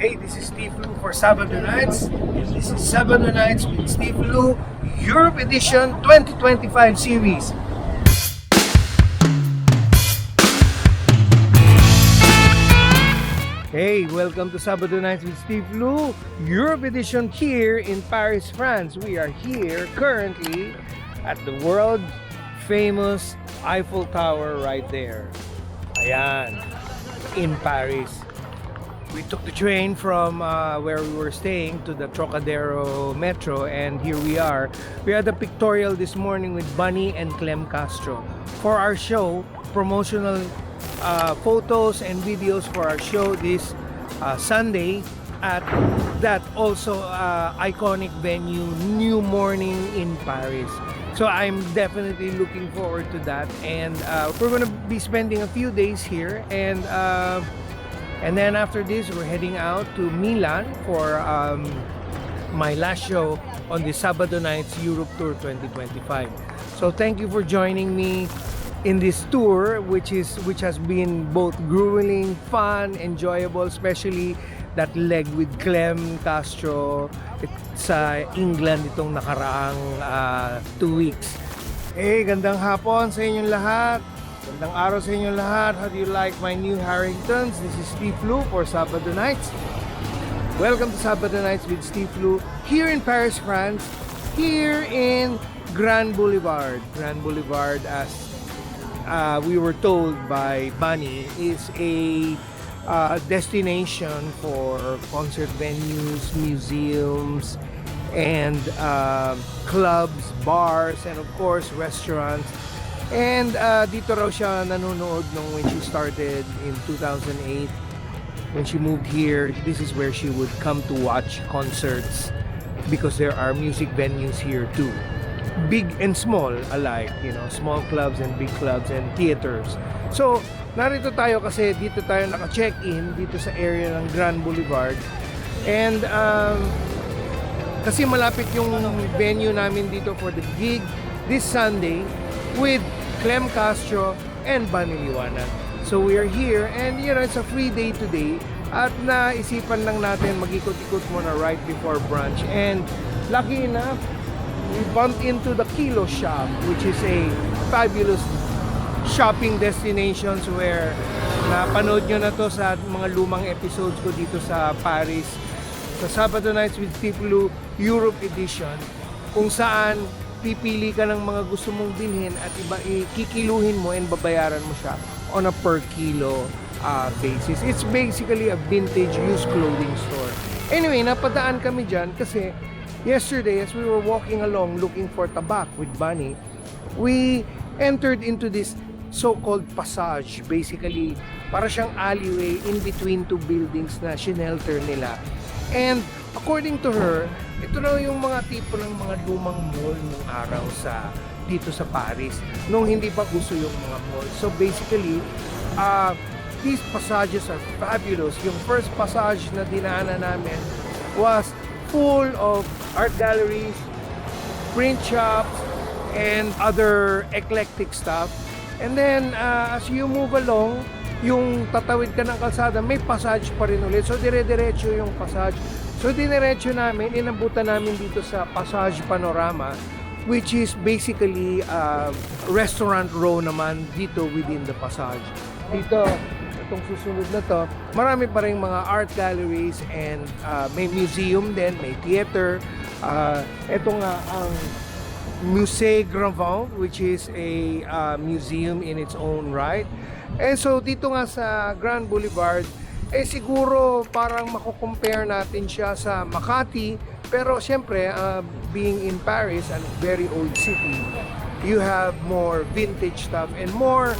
Hey, this is Steve Lu for Sabado Nights, and this is Sabado Nights with Steve Lu, Europe Edition 2025 series. Hey, welcome to Sabado Nights with Steve Lu, Europe Edition here in Paris, France. We are here currently at the world famous Eiffel Tower right there. Ayan, in Paris. We took the train from where we were staying to the Trocadero Metro, and here we are. We had a pictorial this morning with Bunny and CLEM Castro for our show, promotional photos and videos for our show this Sunday at that also iconic venue, New Morning in Paris. So I'm definitely looking forward to that, and we're going to be spending a few days here, and then after this we're heading out to Milan for my last show on the Sabado Nights Europe Tour 2025. So thank you for joining me in this tour, which has been both grueling, fun, enjoyable, especially that leg with CLEM Castro sa England itong nakaraang 2 weeks. Hey, gandang hapon sa inyong lahat. Gandang araw sa inyong lahat. How do you like my new Harringtons? This is Steve Lu for Sabado Nights. Welcome to Sabado Nights with Steve Lu here in Paris, France, here in Grand Boulevard. Grand Boulevard, as we were told by Bunny, is a destination for concert venues, museums, and clubs, bars, and of course restaurants. And dito raw siya nanonood nung when she started in 2008. When she moved here, this is where she would come to watch concerts because there are music venues here too. Big and small alike, you know, small clubs and big clubs and theaters. So, narito tayo kasi dito tayo naka-check-in dito sa area ng Grand Boulevard. And kasi malapit yung venue namin dito for the gig this Sunday with CLEM Castro and Bunny Liwanag. So we are here, and you know, it's a free day today, at naisipan lang natin mag-ikot-ikot muna right before brunch. And lucky enough, we bumped into the Kilo Shop, which is a fabulous shopping destinations where napanood nyo na to sa mga lumang episodes ko dito sa Paris, sa Sabado Nights with Steve Lu Europe Edition, kung saan pipili ka ng mga gusto mong bilhin at iba kikiluhin mo and babayaran mo siya on a per kilo basis. It's basically a vintage used clothing store. Anyway, napadaan kami dyan kasi yesterday as we were walking along looking for tabak with Bunny, we entered into this so-called passage. Basically, para siyang alleyway in between two buildings na shinelter nila. And according to her, ito na yung mga tipo ng mga lumang mall nung araw dito sa Paris, nung hindi pa gusto yung mga mall. So basically, these passages are fabulous. Yung first passage na dinaanan namin was full of art galleries, print shops, and other eclectic stuff. And then, as you move along, yung tatawid ka ng kalsada, may passage pa rin ulit. So, dire-diretso yung passage. So, diniretso namin, inabutan namin dito sa Passage Panorama, which is basically restaurant row naman dito within the passage. Dito, itong susunod na to, marami pa rin mga art galleries, and may museum din, may theater. Ito nga ang Musée Gravant, which is a museum in its own right. And so dito nga sa Grand Boulevard, siguro parang mako-compare natin siya sa Makati, pero siyempre being in Paris, a very old city, you have more vintage stuff and more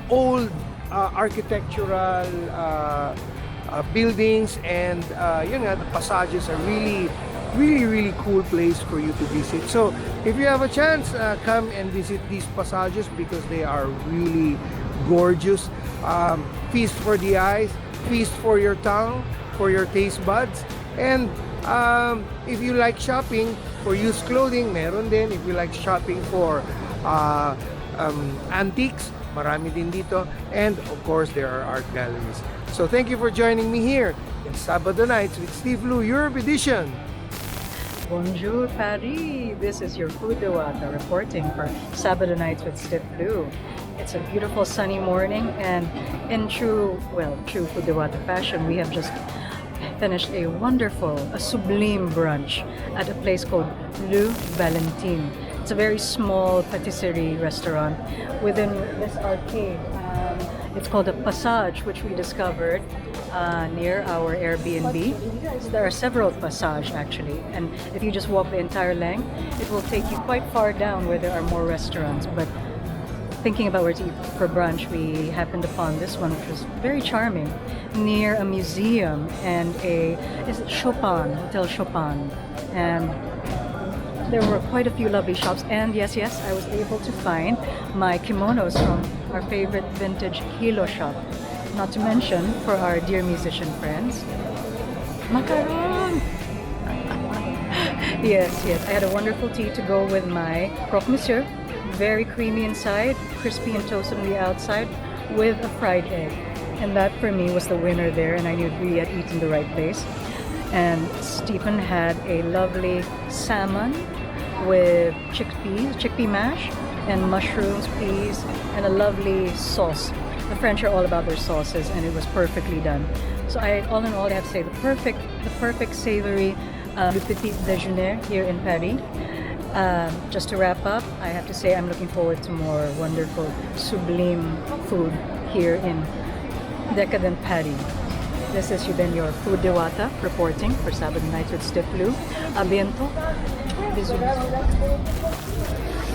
old architectural buildings, and yun nga, the passages are really cool place for you to visit. So if you have a chance, come and visit these passages because they are really gorgeous. Feast for the eyes, feast for your tongue, for your taste buds. And if you like shopping for used clothing, meron din. If you like shopping for antiques, Marami din dito. And of course, there are art galleries. So thank you for joining me here in Sabado Nights with Steve Lu, Europe Edition. Bonjour, Paris. This is your Food Dewata reporting for Sabado Nights with Steve Lu. It's a beautiful sunny morning, and in true Food Dewata fashion, we have just finished a sublime brunch at a place called Le Valentine. It's a very small patisserie restaurant within this arcade. It's called a Passage, which we discovered near our Airbnb. So there are several Passage actually, and if you just walk the entire length, it will take you quite far down where there are more restaurants. But thinking about where to eat for brunch, we happened upon this one, which was very charming, near a museum and is it Chopin, Hotel Chopin, and there were quite a few lovely shops. And yes, I was able to find my kimonos from our favorite vintage Hilo shop. Not to mention, for our dear musician friends, macaron! Yes, I had a wonderful tea to go with my croque monsieur. Very creamy inside, crispy and toasted on the outside, with a fried egg. And that for me was the winner there, and I knew we had eaten the right place. And Stephen had a lovely salmon with chickpea mash, and mushrooms, peas, and a lovely sauce. The French are all about their sauces, and it was perfectly done. So all in all, I have to say the perfect savory le petit déjeuner here in Paris. Just to wrap up, I have to say I'm looking forward to more wonderful, sublime food here in decadent Paris. This has been your Food Dewata reporting for Sabado Nights with Steve Lu. A biento. Bisous.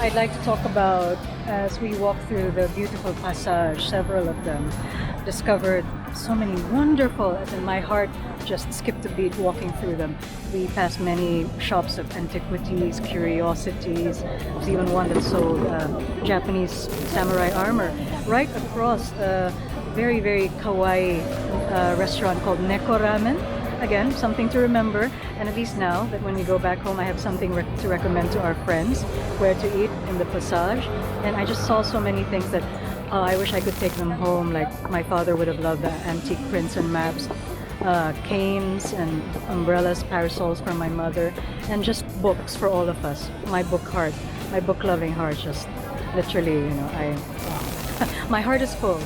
I'd like to talk about, as we walk through the beautiful Passage, several of them, discovered so many wonderful, as in my heart just skipped a beat walking through them. We passed many shops of antiquities, curiosities. There's even one that sold Japanese samurai armor. Right across a very, very kawaii restaurant called Neko Ramen. Again, something to remember, and at least now that when we go back home, I have something to recommend to our friends where to eat in the Passage. And I just saw so many things that I wish I could take them home. Like my father would have loved the antique prints and maps, canes and umbrellas, parasols for my mother, and just books for all of us. My book-loving heart, just literally, my heart is full.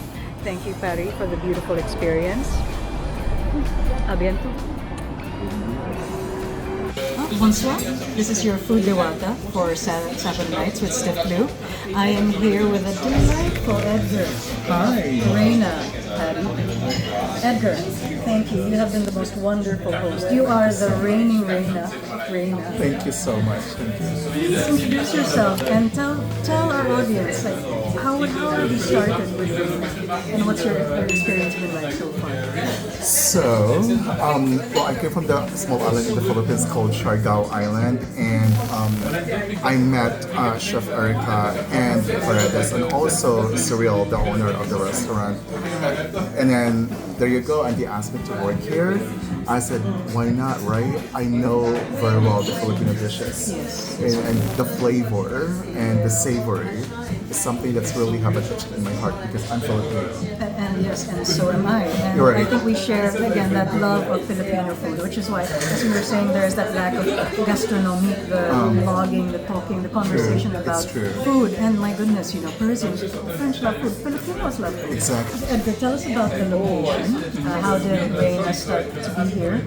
Thank you, Paris, for the beautiful experience. A biento. Bonsoir. This is your Food Dewata for Sabado Nights with Steve Lu. I am here with a delightful Edgar. Hi. Reyna. Edgar, thank you. You have been the most wonderful host. You are the reigning Reyna. Thank you so much. Thank you. Introduce yourself and tell our audience, like, how have you started with Reyna, and what's your experience been like so far? So, I came from the small island in the Philippines called Siargao Island, and I met Chef Erica and Paredes, and also Cyril, the owner of the restaurant. And then there you go, and they asked me to work here. I said, why not, right? I know very well the Filipino dishes, and the flavor and the savory is something that's really have a touch in my heart because I'm Filipino. And yes, and so am I. And Right. I think we share, again, that love of Filipino food, which is why, as we were saying, there's that lack of gastronomy, the vlogging, the talking, the conversation about true. food. And my goodness, Persians, French love food, Filipinos love food. Exactly. Edgar, tell us about the location. How did Reyna start to be here?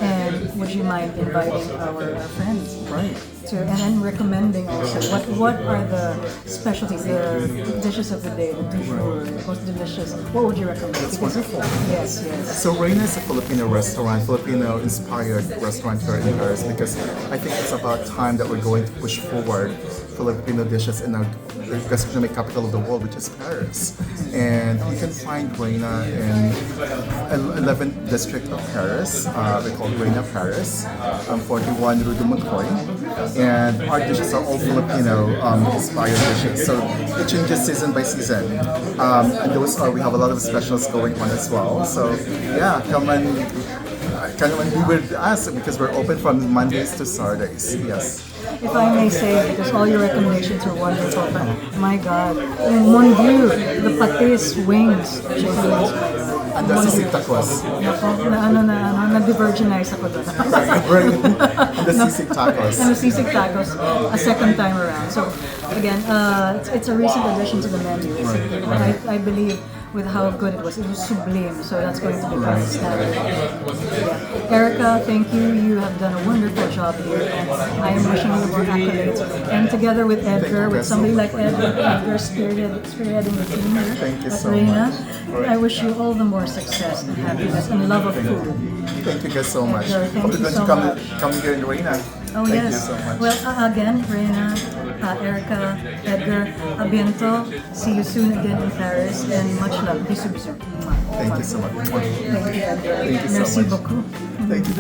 And would you mind inviting our friends? Right. And then recommending also what are the specialties, the dishes of the day, the du jour, most delicious. What would you recommend? That's wonderful. Yes. So Reyna is a Filipino restaurant, Filipino-inspired restaurant here in Paris because I think it's about time that we're going to push forward Filipino dishes in our gastronomic capital of the world, which is Paris. And you can find Reyna in 11th district of Paris. We call Reyna Paris, 41 Rue de McCoy. And our dishes are all Filipino inspired dishes. So it changes season by season. And we have a lot of specials going on as well. So yeah, come and be with us because we're open from Mondays to Saturdays. Yes. if I may say, because all your recommendations are wonderful, but my God, yung mon Dieu, the patis, wings, chicken wings. And the sisig tacos. Nako, na-divergenize ako doon. And the sisig tacos. And the sisig tacos a second time around. So again, it's a recent addition to the menu. I believe with how good it was sublime. So that's going to be very standard. Yeah. Erica, thank you. You have done a wonderful job here, and I am wishing you more accolades. And together with Edgar, with somebody like Edgar spearheading the team here Thank you at so Reyna, much. I wish you all the more success and happiness and love of food. Thank you guys so much. Edgar, thank Hope you you're going so to much. come here in Reyna. Oh Thank yes. you so much. Well, again, Reyna, Erica, Edgar, abiento. See you soon again in Paris, and much love. Bisous, bisous. Thank you so much. Thank you, Edgar. Thank you so Merci much. beaucoup. Thank you.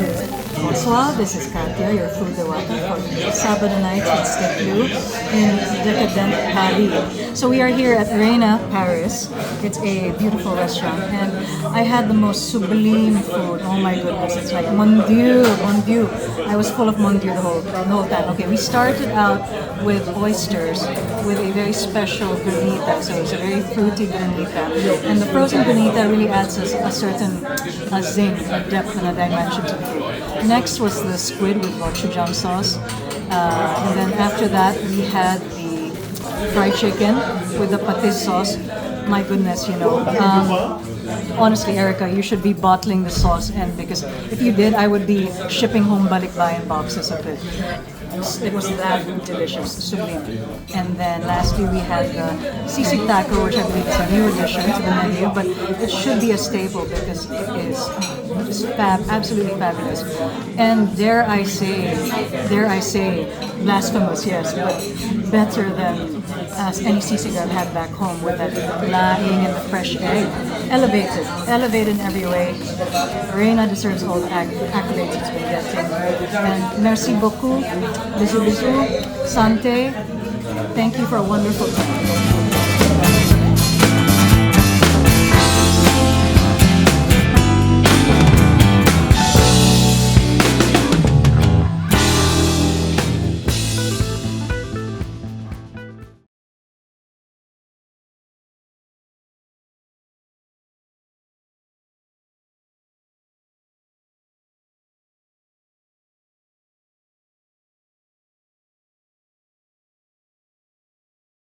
Bonsoir, this is Katia, your food dewata for Sabado nights at Step Blue in decadent Paris. So we are here at Reyna, Paris. It's a beautiful restaurant, and I had the most sublime food. Oh my goodness, it's like mon Dieu, mon Dieu. I was full of mon Dieu the whole time. Okay, we started out with oysters with a very special granita, so it's a very fruity granita, and the frozen granita really adds a certain zing, a depth, and a dimension to the food. Next was the squid with gochujang sauce, and then after that we had the fried chicken with the patis sauce. My goodness, honestly, Erica, you should be bottling the sauce, and because if you did, I would be shipping home balikbayan boxes of it. It was that delicious, sublime. And then lastly, we had the sisig taco, which I believe is a new addition to the menu, but it should be a staple because it is just absolutely fabulous. And dare I say, blasphemous, yes, but better than any sisig I've had back home with that laing and the fresh egg. Elevated in every way. Reyna deserves all the accolades it's been getting. And merci beaucoup. Bisous, bisous. Santé. Thank you for a wonderful time.